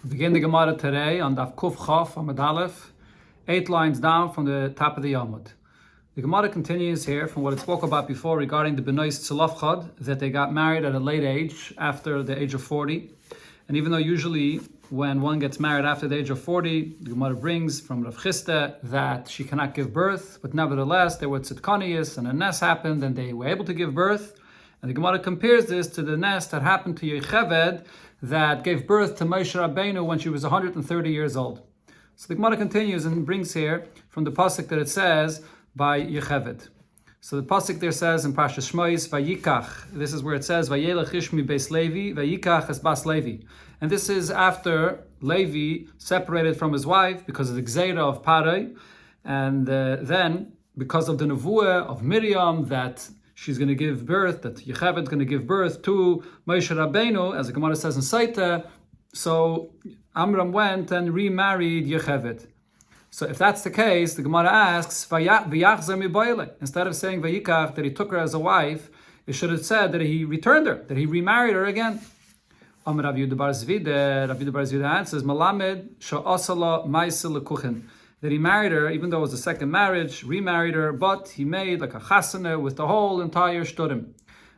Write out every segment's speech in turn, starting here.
We begin the Gemara today on Daf Kuf Chaf Amud Aleph, 8 lines down from the top of the Yamud. The Gemara continues here from what it spoke about before regarding the Benois Tzalafchad, that they got married at a late age, after the age of 40. And even though usually when one gets married after the age of 40, the Gemara brings from Rav Chisda that she cannot give birth, but nevertheless there were tzidkanias and a nest happened and they were able to give birth. And the Gemara compares this to the nest that happened to Yocheved that gave birth to Moshe Rabbeinu when she was 130 years old. So the Gemara continues and brings here from the pasuk that it says by Yocheved. So the pasuk there says in Parshas Shmois, Vayikach. This is where it says Vayelech Ishmi Beis Levi, Vayikach es Bas Levi. And this is after Levi separated from his wife because of the Gzeira of Parai, and then because of the Nevuah of Miriam that she's going to give birth, that Yocheved is going to give birth to Moshe Rabbeinu, as the Gemara says in Saita. So Amram went and remarried Yocheved. So if that's the case, the Gemara asks, instead of saying Vayikach, that he took her as a wife, it should have said that he returned her, that he remarried her again. Amr Rav Yehuda bar Zvida answers, Malamed sha'asala ma'aseh lekuchen, that he married her, even though it was a second marriage, remarried her, but he made like a chasana with the whole entire shturim.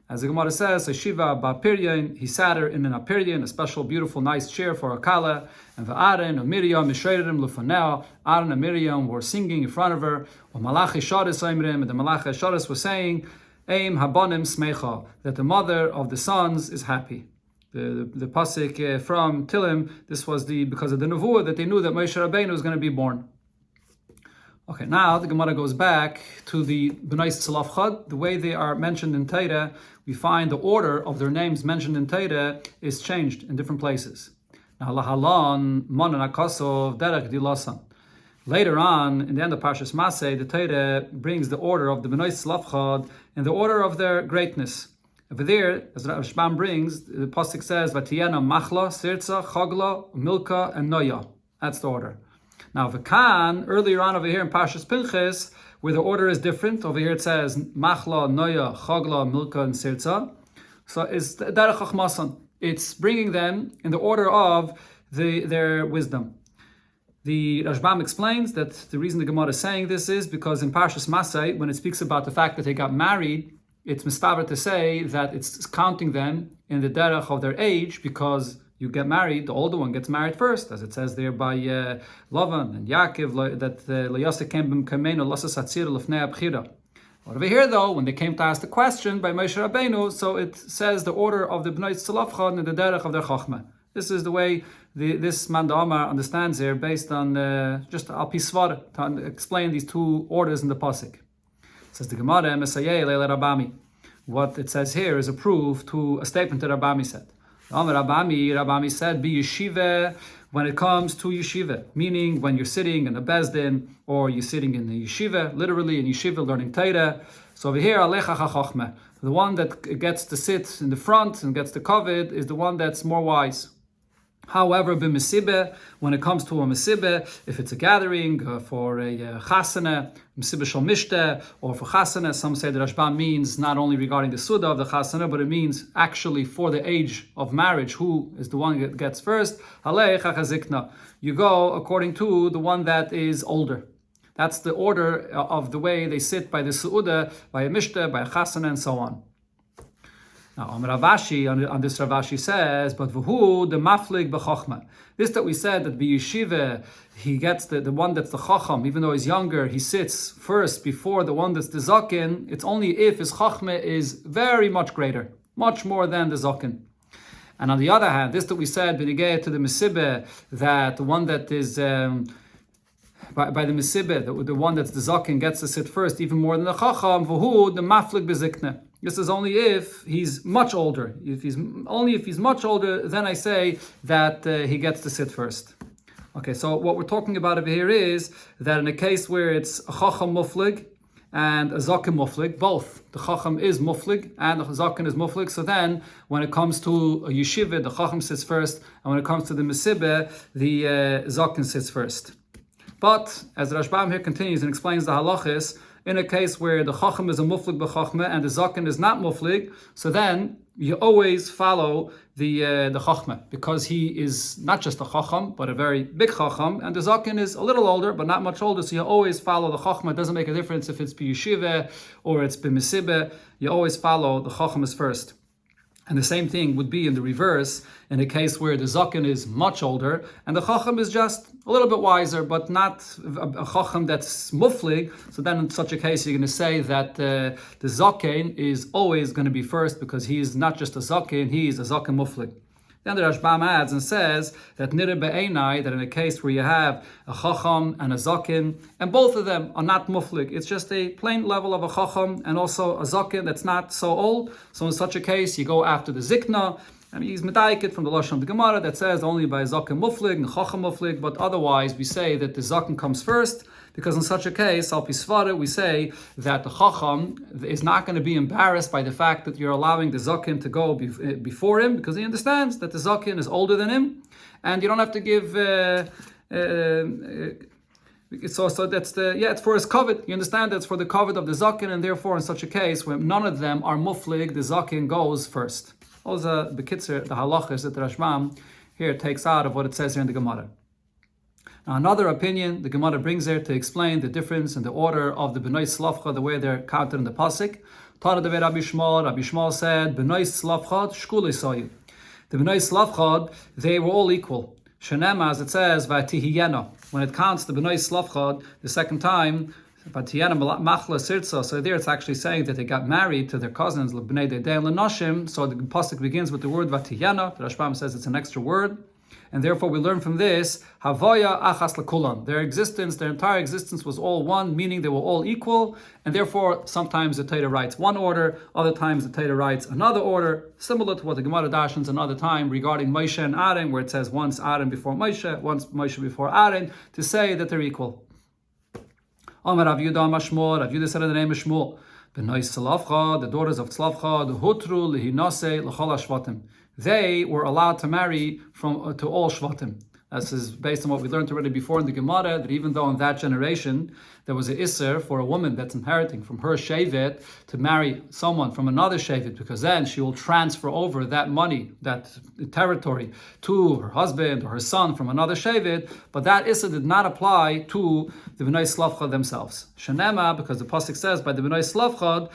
As the Gemara says, Shiva ba'piryan, he sat her in an apiryan, a special, beautiful, nice chair for a kala, and Aaron and Miriam mishreirim lufanel. Aaron and Miriam were singing in front of her. And the Malach Sharis was saying, Eim habonim smecha, that the mother of the sons is happy. The pasuk from Tilim, this was because of the nevuah that they knew that Moshe Rabbeinu was going to be born. Okay, now the Gemara goes back to the Benois Tzalafchad. The way they are mentioned in Torah, we find the order of their names mentioned in Torah is changed in different places. Now, Lahalan, Monan Akosov, Derek Dilasan. Later on, in the end of Parshas Maseh, the Torah brings the order of the Benois Tzalafchad in the order of their greatness. Over there, as Rav Shbam brings, the pasuk says, Vatiyana Machla, Sirza, Chagla, Milka, and Noya. That's the order. Now, V'kan, earlier on over here in Parshas Pinchas, where the order is different, over here it says Machla, Noya, Chagla, Milka, and Sirza. So it's Derech Chachmasan. It's bringing them in the order of their wisdom. The Rashbam explains that the reason the Gemara is saying this is because in Parshas Masay, when it speaks about the fact that they got married, it's mistaver to say that it's counting them in the derech of their age, because you get married, the older one gets married first, as it says there by Lavan and Yaakov, that but over here though, when they came to ask the question by Moshe Rabbeinu, so it says the order of the Bnei Tzalafchad and the derech of their chachma. This is the way this Man Da'amar understands here, based on just al pi svara, to explain these two orders in the pasuk. It says the Gemara, Rabami. What it says here is a proof to a statement that Rabami said. Rabami said, be yeshiva when it comes to yeshiva, meaning when you're sitting in the bezdin or you're sitting in the yeshiva, literally in yeshiva learning Torah. So over here, alecha chachma, the one that gets to sit in the front and gets the covet is the one that's more wise. However, b'mesibeh, when it comes to a mesibeh, if it's a gathering for a chasana, mesibeh shel mishteh, or for chasana, some say that Rashbam means not only regarding the suda of the chasana, but it means actually for the age of marriage, who is the one that gets first. Halei chachazikna. You go according to the one that is older. That's the order of the way they sit by the suda, by a mishteh, by a chasana, and so on. Now, on this Ravashi says, but v'hu the maflig b'chochma. This that we said that b'yeshiva he gets the one that's the chacham, even though he's younger, he sits first before the one that's the zakin. It's only if his chachma is very much greater, much more than the zakin. And on the other hand, this that we said b'negeh to the mesibeh, that the one that is by the mesibeh, the one that's the zakin gets to sit first, even more than the chacham. V'hu the maflig b'zikna. This is only if he's much older. If he's much older, then I say that he gets to sit first. Okay, so what we're talking about over here is that in a case where it's a chacham muflig and a zaken muflig, both the chacham is muflig and the zaken is muflig. So then, when it comes to a yeshiva, the chacham sits first, and when it comes to the mesibeh, the zaken sits first. But as Rashbam here continues and explains the halachis, in a case where the chacham is a muflig b'chachma and the zaken is not muflig, so then you always follow the Chachma, because he is not just a Chacham, but a very big Chacham, and the Zaken is a little older, but not much older, so you always follow the Chachma. It doesn't make a difference if it's B'yeshiva or it's B'mesibeh, you always follow the Chacham first. And the same thing would be in the reverse, in a case where the Zaken is much older, and the Chacham is just a little bit wiser, but not a Chacham that's muflig. So then in such a case, you're going to say that the Zaken is always going to be first, because he is not just a Zaken, he is a Zaken muflig. Then the Rashbam adds and says that nira be'enai, that in a case where you have a Chacham and a Zaken, and both of them are not muflig, it's just a plain level of a Chacham and also a Zaken that's not so old. So in such a case, you go after the Zikna, and he's medayik from the Lashon of the Gemara that says only by Zaken muflig and Chacham muflig, but otherwise we say that the Zaken comes first, because in such a case, al pisvara, we say that the Chacham is not going to be embarrassed by the fact that you're allowing the Zaken to go before him, because he understands that the Zaken is older than him, and you don't have to give. So that's it's for his covet. You understand that's for the covet of the Zaken, and therefore in such a case, when none of them are muflig, the Zaken goes first. Those are the bekitzer, the halachas that the Rashbam here takes out of what it says here in the Gemara. Now, another opinion the Gemara brings there to explain the difference in the order of the B'nai Slavcha, the way they're counted in the pasuk. Tara de Rabbi Shmuel said, B'nai Slavcha shkulei sayu. The B'nai Slavcha, they were all equal. Shenema, as it says, V'atihiyena. When it counts the B'nai Slavcha the second time, V'atihiyena machla sirtza. So there it's actually saying that they got married to their cousins, L'bnei Dedei L'Noshim. So the pasuk begins with the word V'atihiyena. The Rashbam says it's an extra word. And therefore we learn from this, Havaya achas l'kulan. Their existence, their entire existence was all one, meaning they were all equal, and therefore sometimes the Torah writes one order, other times the Torah writes another order, similar to what the Gemara dashens another time regarding Moshe and Aaron, where it says once Aaron before Moshe, once Moshe before Aaron, to say that they're equal. Amar Rav Yudah Mashmor, Rav Yudah said in the name of Shmuel, B'nai Slavcha, the daughters of Slavcha, the Hutru, Lihinase, L'chol HaShvatim. They were allowed to marry to all Shvatim. This is based on what we learned already before in the Gemara, that even though in that generation there was an Isser for a woman that's inheriting from her Shevet to marry someone from another Shevet, because then she will transfer over that money, that territory, to her husband or her son from another Shevet, but that Isser did not apply to the B'nai Slavcha themselves. Shenema, because the pasuk says by the B'nai Slavcha,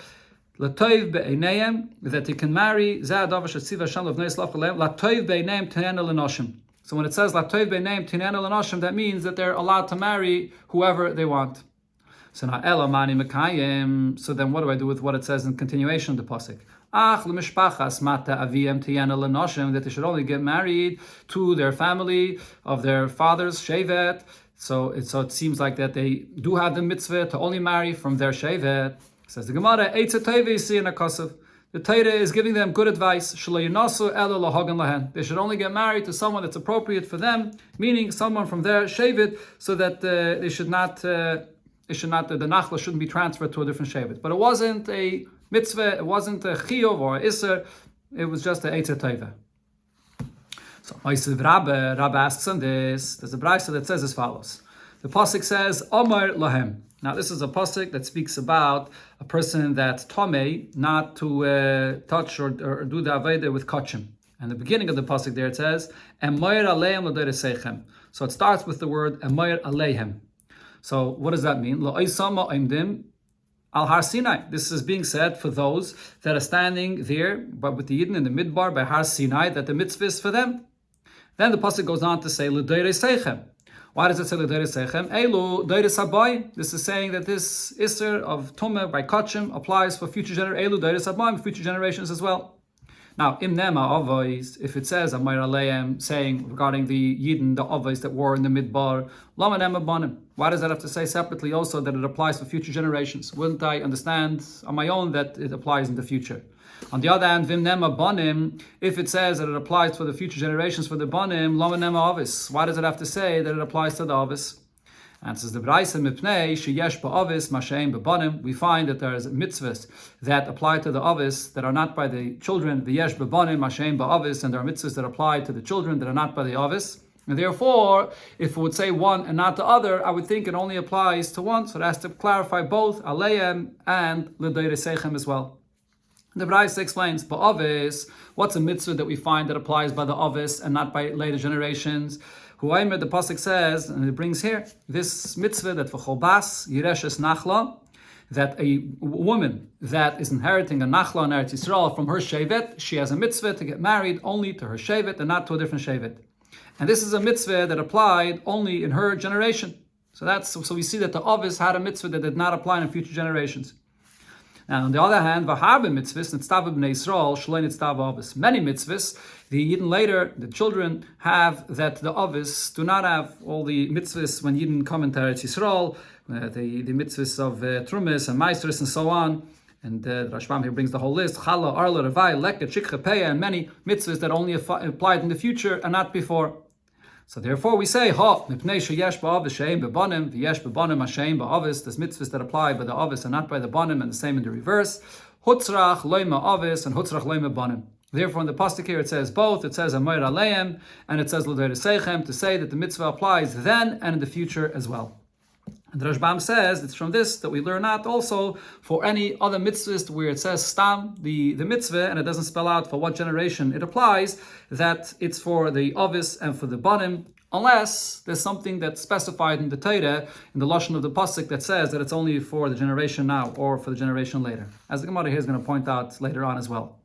Latoiv be'einayim, that you can marry Za'adav Shetziv Hashem L'vnei Slavcha Leim, Latoiv be'einayim Tinena L'noshim. So when it says Latoiv be'einayim Tinena L'noshim, that means that they're allowed to marry whoever they want. So now Ela Mani Mekayim. So then what do I do with what it says in continuation of the pasuk? Ach l'mishpachas mata aviyem Tinena L'noshim, that they should only get married to their family of their father's shevet. So it seems like that they do have the mitzvah to only marry from their shevet. Says the Gemara, the Torah is giving them good advice. They should only get married to someone that's appropriate for them, meaning someone from their shevet, so that the nachla shouldn't be transferred to a different shevet. But it wasn't a mitzvah, it wasn't a chiyuv or a isser, it was just a eitzer teva. So Rabbi asks on this. There's a brayso that says as follows. The pasuk says, Omar lahem. Now this is a pasuk that speaks about a person that's tomei, not to touch or do the aveda with kachim. And the beginning of the pasuk there it says, Emayr aleim l'doresechem. So it starts with the word Emayr aleihem. So what does that mean? La'isama imdim al Har Sinai. This is being said for those that are standing there, but with the Yidden in the midbar by Har Sinai, that the mitzvah is for them. Then the pasuk goes on to say l'doresechem. Why does it say l'doresechem? Elu doires habayim. This is saying that this isser of tumah by kachim applies for future generations. Elu doires habayim, future generations as well. Now, im nema avos, if it says Amayr aleim, saying regarding the Yidden, the avos that were in the midbar, lama nema banim. Why does that have to say separately also that it applies for future generations? Wouldn't I understand on my own that it applies in the future? On the other hand, vim nema banim, if it says that it applies for the future generations for the banim, lama nema avis. Why does it have to say that it applies to the avis? And says the Braisa mipnei sheyesh ba'avis masheim b'banim. We find that there is mitzvahs that apply to the avis that are not by the children. V'yesh b'banim masheim ba'avis, and there are mitzvahs that apply to the children that are not by the avis. And therefore, if it would say one and not the other, I would think it only applies to one. So it has to clarify both aleim and l'doresechem as well. The Braisa explains, Ba'avis, what's a mitzvah that we find that applies by the Avis and not by later generations? Huaymer, the pasuk says, and it brings here, this mitzvah that v'cholbas yireshes nachla, that a woman that is inheriting a nachla in Eretz Yisrael from her shevet, she has a mitzvah to get married only to her shevet and not to a different shevet. And this is a mitzvah that applied only in her generation. So we see that the Avis had a mitzvah that did not apply in future generations. Now, on the other hand, v'harbe mitzvahs nitztava b'nei Yisrael shloi nitztava avis. Many mitzvahs, the Yidden later, the children have that the avis do not have all the mitzvahs when Yidden come into Eretz Yisrael, the mitzvahs of trumis and meisters and so on. And Rashbam here brings the whole list: chala, arla, revai, leket, shikha, peya, and many mitzvahs that only applied in the future and not before. So therefore we say, mipnei sheyesh ba'avis she'ein bebanim, v'yesh bebanim hashe'ein ba'avis. There's mitzvahs that apply by the avis and not by the banim, and the same in the reverse. Hutzrach loima avis and hutzrach loima banim. Therefore in the pasuk here it says both. It says amayr aleim and it says l'dei seichem, to say that the mitzvah applies then and in the future as well. And the Rashbam says it's from this that we learn out also for any other mitzvahs where it says stam, the mitzvah, and it doesn't spell out for what generation it applies, that it's for the avis and for the banim, unless there's something that's specified in the Torah, in the lashon of the pasuk, that says that it's only for the generation now or for the generation later, as the Gemara here is going to point out later on as well.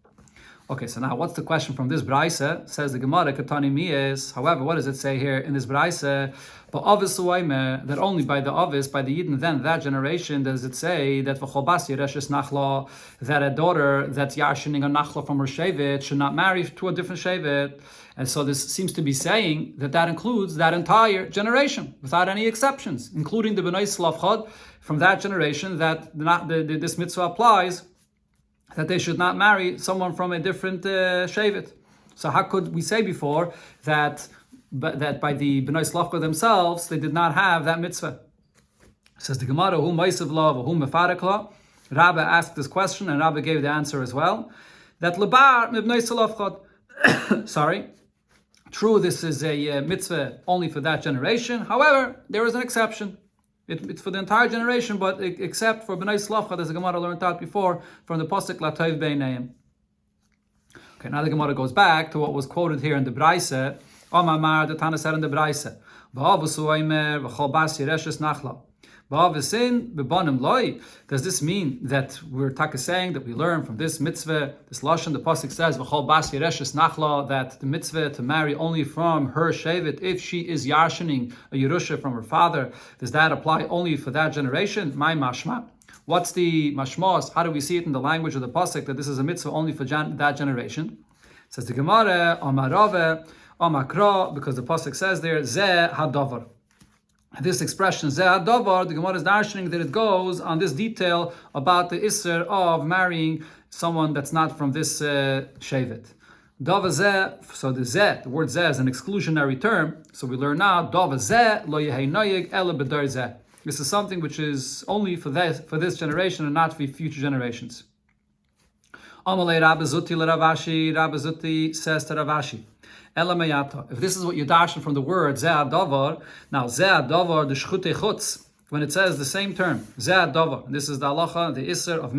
Okay, so now what's the question from this Braisa? Says the Gemara, Katani Miyes. However, what does it say here in this Braisa? But Avis Uaymer, that only by the Avis, by the Yidden, then that generation, does it say that V'cholbas Yereshes Nachla, that a daughter that's yarshining a Nachla from her Shevet should not marry to a different Shevet. And so this seems to be saying that includes that entire generation, without any exceptions, including the B'nai Slavchad from that generation, that this mitzvah applies, that they should not marry someone from a different shevet. So how could we say before that by the B'nai Slavka themselves, they did not have that mitzvah? Says the Gemara, Hu Maisav La, Hu Mefarekla. Rabbi asked this question, and Rabbi gave the answer as well. That Lebar B'nai Slavka, sorry, true, this is a mitzvah only for that generation. However, there is an exception. It's for the entire generation, but except for B'nai Slavchad, as the Gemara learned out before from the pasuk Latayv Beineim. Okay, now the Gemara goes back to what was quoted here in the Braisa. Omamar, the Tana said in the Braisa, Ba'avusu Aimer v'chol bas yireshes nachla. Ba'avusin bebanim loy. Does this mean that we're saying that we learn from this mitzvah, this lashon, the pasuk says v'chol bas yireshes nachla, that the mitzvah to marry only from her shevet if she is yarshining a yerusha from her father, does that apply only for that generation? My mashma. What's the mashmos? How do we see it in the language of the pasuk that this is a mitzvah only for that generation? It says the Gemara, Amarave, Amakra, because the pasuk says there, Zeh hadavar. This expression, Zeh hadavar, the Gemara is darshaning that it goes on this detail about the isser of marrying someone that's not from this shevet. Dava zeh, so the word zeh is an exclusionary term, so we learn now, Dava zeh lo yehei noyeg ele b'dar zeh. This is something which is only for this generation and not for future generations. Amalei Rabbi Zuti l'Ravashi, Rabbi Zuti says to Ravashi, if this is what you darshan from the word Zeh Davar, now Zeh Davar the Shchutei Chutz, when it says the same term Zeh Davar, this is the halacha, the isser of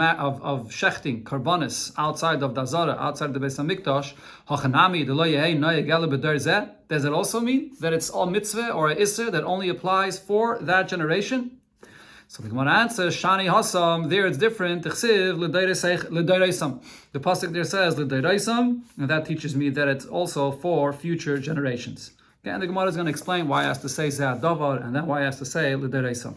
shechting karbonis outside of Dazara, outside of the Beis Hamikdash. Hachanami the lo yehei noyeg ele b'dar zeh. Does it also mean that it's all mitzvah or a isser that only applies for that generation? So the Gemara answers, Shani Hasam, there it's different. The pasuk there says l'deireisam, and that teaches me that it's also for future generations. Okay, and the Gemara is going to explain why it has to say Zeh Davar and then why it has to say l'deireisam.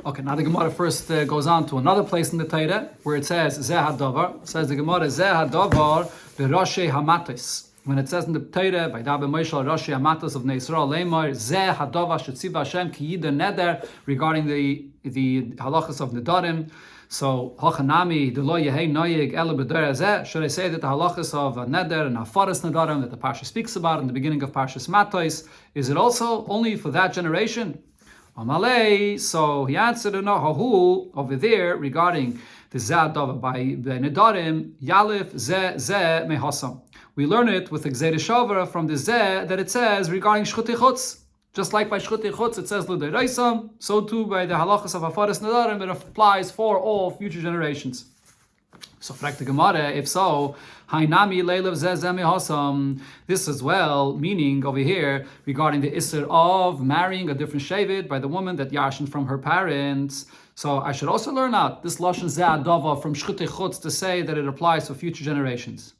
Okay, now the Gemara first goes on to another place in the Torah where it says Zeh Davar. Says the Gemara Zeh Davar b'Roshei Hamatis. When it says in the Torah, by Dabe Moshe Roshi Amatos of Neisrael Lemar Zeh Hadava Shetziva Hashem Ki Yida Neder, regarding the halachas of Nedarim. So Hachanami Delo Yehei Noyeg Ele B'Dar Zeh. Should I say that the halachas of Neder and Afaras Nedarim that the Parsha speaks about in the beginning of Parshas Matos, is it also only for that generation? Amalei. So he answered, no, Hahu over there regarding the Zeh Hadava by Nedarim Yalif Zeh Mehasam. We learn it with the Gzeir Shavra from the Zeh that it says regarding Shchutei Chutz. Just like by Shchutei Chutz it says L'Deiraisam, so too by the halachas of Afaras Nedarim it applies for all future generations. So, fragt the Gemara, if so, Hainami leilav zezemi hasam. This as well, meaning over here regarding the isser of marrying a different shevet by the woman that yarshin from her parents. So I should also learn out this lashon ze'adava from shchutei chutz to say that it applies for future generations.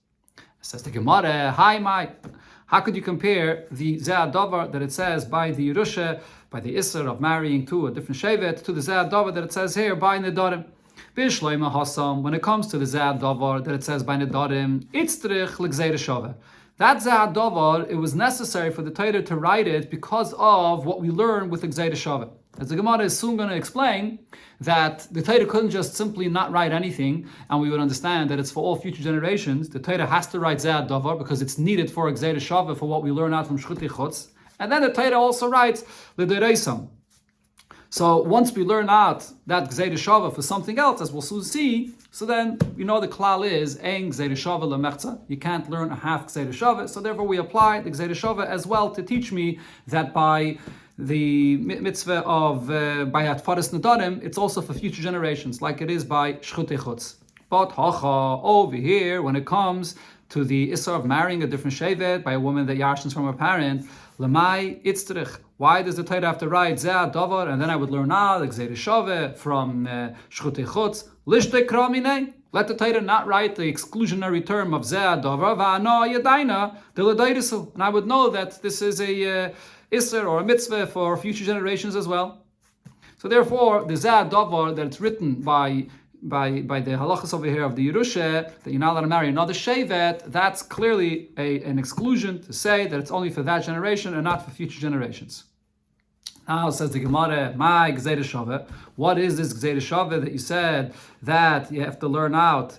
Says the Gemara, how could you compare the ze'adava that it says by the Yerusha, by the isser of marrying to a different shevet, to the ze'adava that it says here by nedarim? When it comes to the Zad Davar that it says by Nedarim, Itztrich l'gzeira shava. That Zad Davar, it was necessary for the Torah to write it because of what we learn with Gzeira shava. As the Gemara is soon going to explain, that the Torah couldn't just simply not write anything, and we would understand that it's for all future generations. The Torah has to write Zad Davar because it's needed for Gzeira shava, for what we learn out from Shchutei Chutz. And then the Torah also writes l'dereisam. So once we learn out that Gzeira shava for something else, as we'll soon see, so then we know the klal is ein Gzeira shava lemechza. You can't learn a half Gzeira shava, so therefore we apply the Gzeira shava as well to teach me that by the mitzvah of by atfaris nedarim, it's also for future generations, like it is by shchutei chutz. But hacha, over here, when it comes to the issur of marrying a different shevet by a woman that yarshins from her parent, lemai itztrich. Why does the Torah have to write Zeh Davar, and then I would learn the Gzeira Shava from Shchutei Chutz? Lishtei Kramine. Let the Torah not write the exclusionary term of Zeh Davar, Va'ano Yadaina Diladaidisu. And I would know that this is a Isser or a mitzvah for future generations as well. So therefore, the Zeh Davar that it's written by the halachas over here of the Yerusha, that you're not allowed to marry another shevet, that's clearly an exclusion to say that it's only for that generation and not for future generations. Now says the Gemara, my Gzeira shava. What is this Gzeira shava that you said that you have to learn out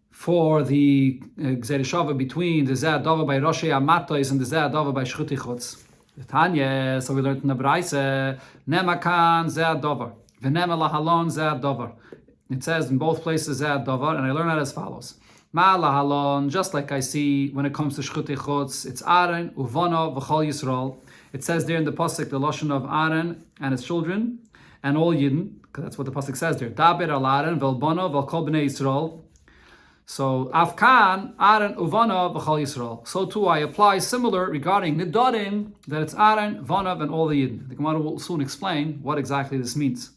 for the Gzeira shava between the Zeh Dava by Roshei Amatos and the Zeh Dava by Shchutei Chutz? Tanya, so we learned in the Braise, Nemakan Zeh Dava, V'nema lahalon Zeh Dava. It says in both places Zeh Davar, and I learn that as follows. Ma lahalon, just like I see when it comes to Shchutei Chutz, it's Aaron, Uvana, V'chol Yisrael. It says there in the pasuk the lashon of Aaron and his children and all Yidden, because that's what the pasuk says there. Daber al Aaron, V'lbana, V'kol bnei Yisrael. So Afkan, Aaron, Uvana, V'chol Yisrael. So too I apply similar regarding Nedarim, that it's Aaron, Vanav, and all the Yidden. The Gemara will soon explain what exactly this means.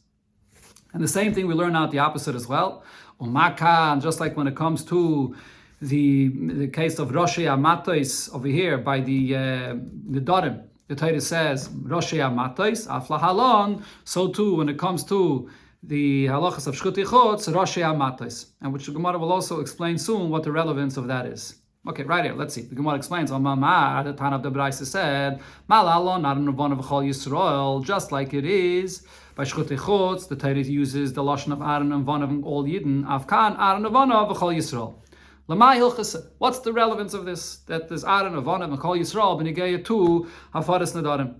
And the same thing we learn out the opposite as well. Umakan, just like when it comes to the case of Roshei Amatos over here by the Nedarim. The Torah says Roshei Amatos, Aflahalon. So too when it comes to the halachas of Shchutei Chutz, Roshei Amatos, and which the Gemara will also explain soon what the relevance of that is. Okay, right here, let's see. The Gemara explains, the Tan of the Braise said, Malalon, Aaron, Uvana, V'chol Yisrael, just like it is by Shchutei Chutz, the Torah uses the lashon of Aaron and Vanav and all Yidden. Afkan, Aaron, Uvana, V'chol Yisrael. Lamai Hilchas. What's the relevance of this? That there's Aaron, Vanav, and V'chol Yisrael b'nigeya to Hafaras Nedarim.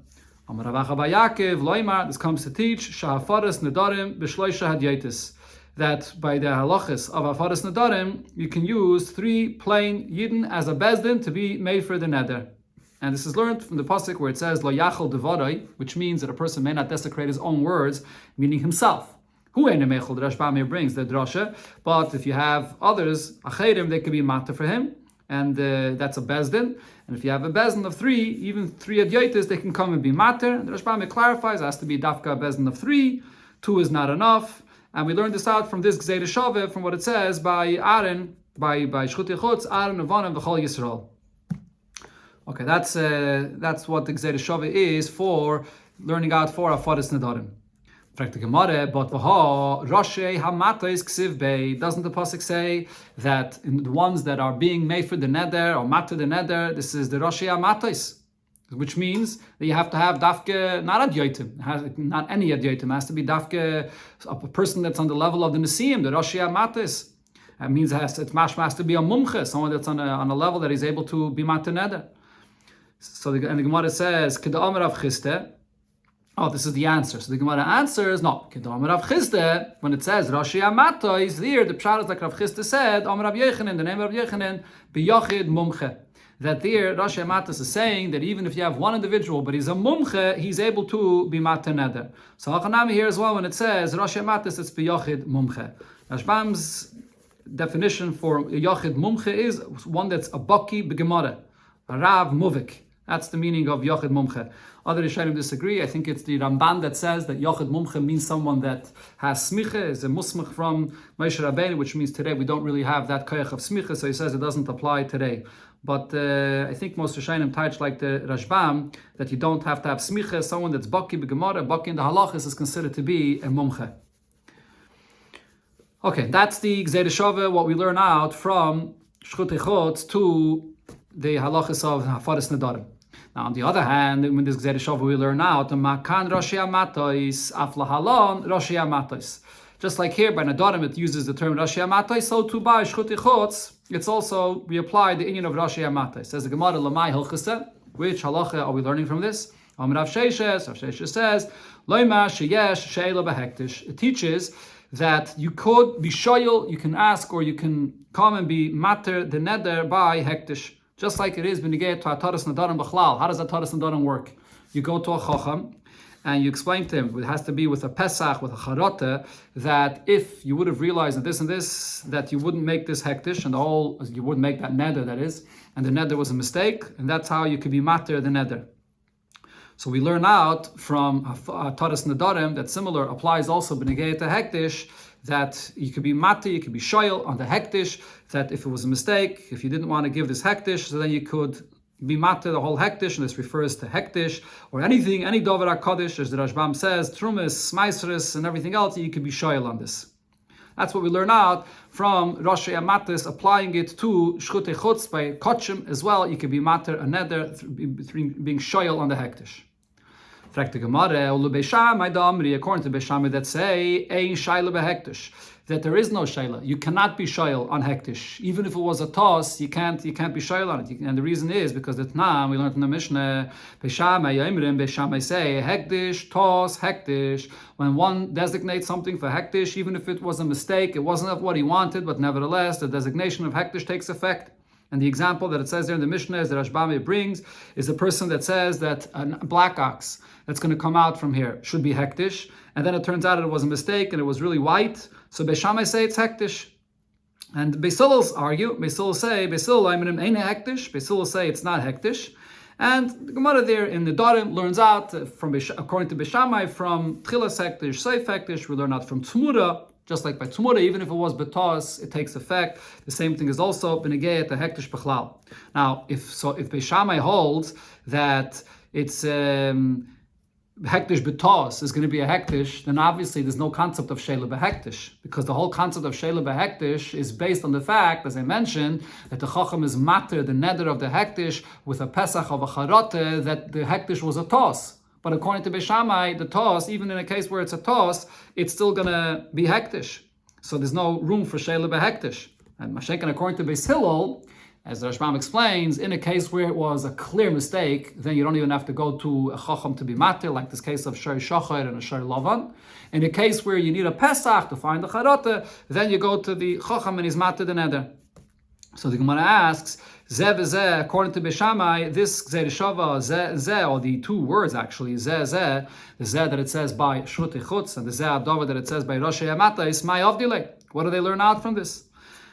Amar Rav Acha bar Yaakov, Loimar. This comes to teach Shahafaras Nedarim b'shloisha hadyatis. That by the halachas of Hafaras Nedarim, you can use 3 plain Yidden as a bezdin to be made for the neder. And this is learned from the pasuk where it says Lo yachal devarai, which means that a person may not desecrate his own words, meaning himself. Hu ein mechol, the Rashbam brings the drasha. But if you have others, acherim, they could be matter for him, and that's a bezdin. And if you have a bezdin of 3, even 3 adyotis, they can come and be matter. And the Rashbam clarifies it has to be dafka a bezdin of 3. 2 is not enough. And we learned this out from this Gzeira Shava, from what it says by Aaron, by Shchutei Chutz, Aaron, Uvana, V'chol Yisrael. Okay, that's what the Gzeira Shava is for learning out for Hafaras Nedarim. But v'ha Roshei Hamatos Ksiv Bei. Doesn't the pasuk say that in the ones that are being made for the neder or matter the neder, this is the Roshei Hamatos, which means that you have to have dafke not adyotim, not any adyotim. It has to be dafke a person that's on the level of the Nesiim, the Roshei Hamatos. That means it has to be a mumche, someone that's on a level that is able to be matter neder. So the Gemara says, Keda'amar Rav Chiste. Oh, this is the answer. So the Gemara answers, no. Keda'amar Rav Chiste, when it says Roshei Hamatos, there the pshat is like Rav Chiste said, Amar Rav Yechanan, the name of Rav Yechanan, B'yochid Mumche. That there, Roshei Hamatos is saying that even if you have one individual, but he's a mumche, he's able to be mater neder. So Hachanami here as well, when it says Roshei Hamatos, it's B'yochid Mumche. Rashbam's definition for Yochid Mumche is one that's a Baki B'Gemara, a Rav Muvik. That's the meaning of Yochid Mumche. Other Rishonim disagree. I think it's the Ramban that says that Yochid Mumche means someone that has smicha, is a musmach from Moshe Rabbeinu, which means today we don't really have that koyach of smicha, so he says it doesn't apply today. But I think most Rishonim touch like the Rashbam, that you don't have to have smicha. Someone that's Baki B'Gemara, Baki in the halachas is considered to be a Mumche. Okay, that's the Gzeir Shava, what we learn out from Shchut Echotz to the halachas of Hafaris Nedarim. Now, on the other hand, when this Gzeir Shava we learn out, Makan Roshi Amatois, Afla Halon, Roshi Amatois. Just like here by Nedarim, it uses the term Roshi Amatois, so too by Shchut Echotz, it's also, we apply the union of Roshi Amatois. Says the Gemara, Lamai Hilchase, which halacha are we learning from this? Rav Sheishes says, Loima Sheyesh Sheila Behektish. It teaches that you could be shoyel, you can ask, or you can come and be mater the neder by hektish, just like it is when you get to Ataras Nadarim B'chlal. How does Ataras Nadarim work? You go to a chacham and you explain to him, it has to be with a pesach, with a charata, that if you would have realized that this and this, that you wouldn't make this hektish, and you wouldn't make that neder, that is, and the neder was a mistake, and that's how you could be mater the neder. So we learn out from Taras Nadarim that similar applies also b'negei to hektish, that you could be mati, you could be shoyel on the hektish, that if it was a mistake, if you didn't want to give this hektish, so then you could be mati the whole hektish, and this refers to hektish, or anything, any dover HaKadosh, as the Rashbam says, trumas, maisris, and everything else, you could be shoyel on this. That's what we learn out from Rosh Amatis, applying it to Shchut Echotz by Kotchim as well. You could be mater a neder, being shoyel on the hektish. According to Beishamai that say ein shaila behektish, that there is no shaila. You cannot be shoyel on hektish, even if it was a toss. You can't be shoyel on it. And the reason is because the Tanam we learned in the Mishnah, Beishamai say hektish, toss, hektish. When one designates something for hektish, even if it was a mistake, it wasn't what he wanted, but nevertheless the designation of hektish takes effect. And the example that it says there in the Mishnah is that Rashbam brings is a person that says that a black ox that's going to come out from here should be hektish, and then it turns out it was a mistake and it was really white. So Beishamai say it's hektish, and Beisillos argue. Beisillos say ain't hektish. Beisillos say it's not hektish, and the Gemara there in the Darim learns out from according to Beishamai from Tchilas hektish, Seif hektish. We learn out from Tzmura. Just like by Tzmura, even if it was betos, it takes effect. The same thing is also b'negei to hektish b'chlal. Now, if Beishamai holds that it's hektish betos is going to be a hektish, then obviously there's no concept of sheila behektish, because the whole concept of sheila behektish is based on the fact, as I mentioned, that the chacham is mater the neder of the hektish with a pesach of a charate, that the hektish was a tos. But according to Beishamai, the toss, even in a case where it's a toss, it's still going to be hektish. So there's no room for sheila behektish. And Mashenkan, according to Beis Hillel, as the Rashbam explains, in a case where it was a clear mistake, then you don't even have to go to a chacham to be matir, like this case of shari shachar and a shari lavan. In a case where you need a pesach to find the charata, then you go to the chacham and he's matir the neder. So the Gemara asks, Zeh v'zeh, according to Beishamai, this Gzeir Shava, zeh, or the two words actually, zeh, the zeh that it says by Shchut Echotz, and the zeh adova that it says by Rosh Yamata, is my avdilei. What do they learn out from this?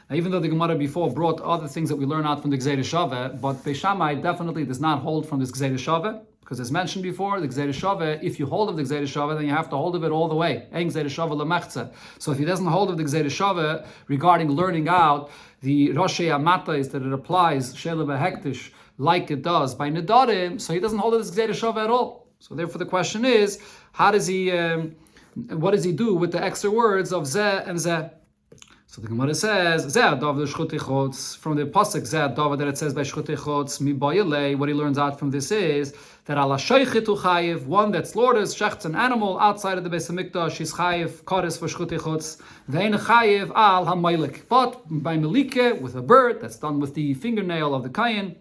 Now, even though the Gemara before brought other things that we learn out from the Gzeir Shava, but Beishamai definitely does not hold from this Gzeir Shava, because as mentioned before, the Gzeir Shava, if you hold of the Gzeir Shava, then you have to hold of it all the way. Ein Gzeir Shava lemechza. So if he doesn't hold of the Gzeir Shava regarding learning out the Rosh Amata is that it applies Sheila behektish like it does by Nedarim, so he doesn't hold of this Gzeir Shava at all. So therefore the question is, how does he, what does he do with the extra words of Zeh and Zeh? So the Gemara says, Zeh Adav the Shchut Echotz, from the Pasuk Zeh Adav that it says by Shchut Echotz, Mi Bayalei, what he learns out from this is that Ala Sheichitu Chayiv, one that slaughters, shechts an animal outside of the Beis HaMikdash, is Chayiv, Kodesh for Shchut Echotz, Ve'en Chayiv Al HaMeilik. But by Melike, with a bird, that's done with the fingernail of the Kayin,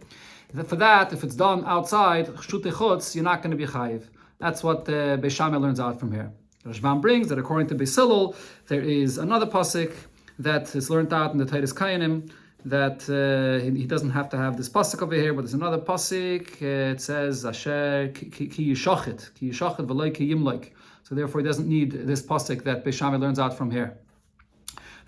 for that, if it's done outside, Shchut Echotz, you're not going to be Chayiv. That's what Beishamai learns out from here. Rashbam brings that according to Beis Hillel, there is another Pasuk that is learned out in the Titus Kayanim, that he doesn't have to have this pasuk over here, but there's another pasuk. It says Asher ki yishachet v'loy ki yimloik. So therefore, he doesn't need this pasuk that Beishamai learns out from here.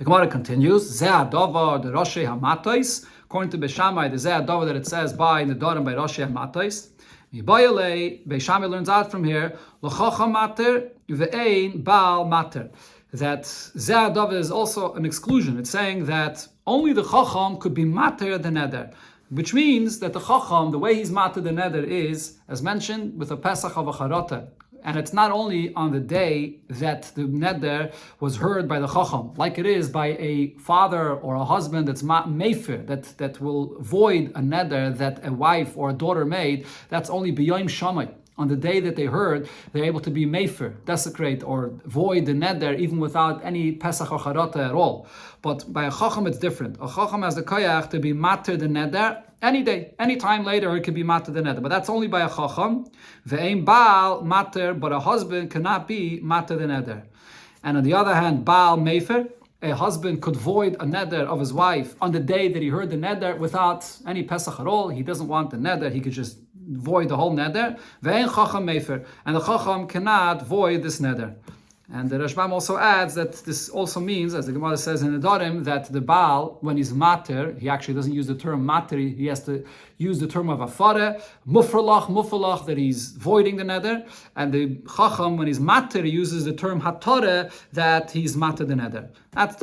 The Gemara continues, Zeh Adava, the Roshei HaMatais. According to Beis Shammai, the Zeh Adava that it says by in the Dorim by Roshei HaMatais. Beis Shammai learns out from here, L'chacham mater ve'ein Baal mater. That Zeh Adava is also an exclusion. It's saying that only the Chacham could be mater the neder. Which means that the Chacham, the way he's mater the neder is, as mentioned, with a Pesach of a Charata. And it's not only on the day that the neder was heard by the Chacham, like it is by a father or a husband that's mefer, that will void a neder that a wife or a daughter made. That's only b'yom shamay. On the day that they heard, they're able to be mefer, desecrate or void the neder even without any Pesach or Charata at all. But by a Chacham it's different. A Chacham has the koyach to be mater the neder any day, any time later it could be mater the neder. But that's only by a Chacham. Ve'ein Baal mater, but a husband cannot be mater the neder. And on the other hand, Baal mefer, a husband could void a neder of his wife on the day that he heard the neder without any Pesach at all. He doesn't want the neder, he could just void the whole neder. Ve'ein Chacham mefer, and the Chacham cannot void this neder. And the Rashbam also adds that this also means, as the Gemara says in the Dorim, that the Baal, when he's mater, he actually doesn't use the term mater, he has to use the term of afare, mufralach, that he's voiding the neder, and the Chacham, when he's mater, he uses the term hatore, that he's mater the neder. That's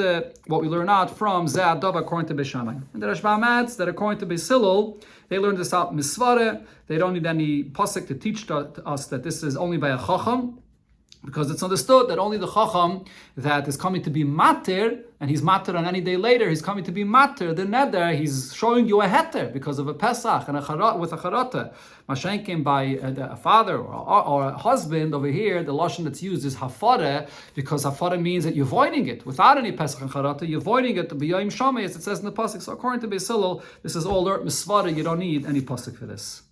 what we learn out from Zeh Adava according to Beis Shammai. And the Rashbam adds that according to Beis Hillel, they learned this out misvare, they don't need any pasuk to teach us that this is only by a Chacham, because it's understood that only the Chacham that is coming to be mater, and he's mater on any day later, he's coming to be mater, the neder, he's showing you a heter because of a Pesach and with a Charata. Mashenkim by a father or a husband over here, the lashon that's used is hafare, because hafare means that you're voiding it. Without any Pesach and Charata, you're voiding it, b'yom shamay, as it says in the pasuk. So according to Beis Hillel, this is all misvara, you don't need any pasuk for this.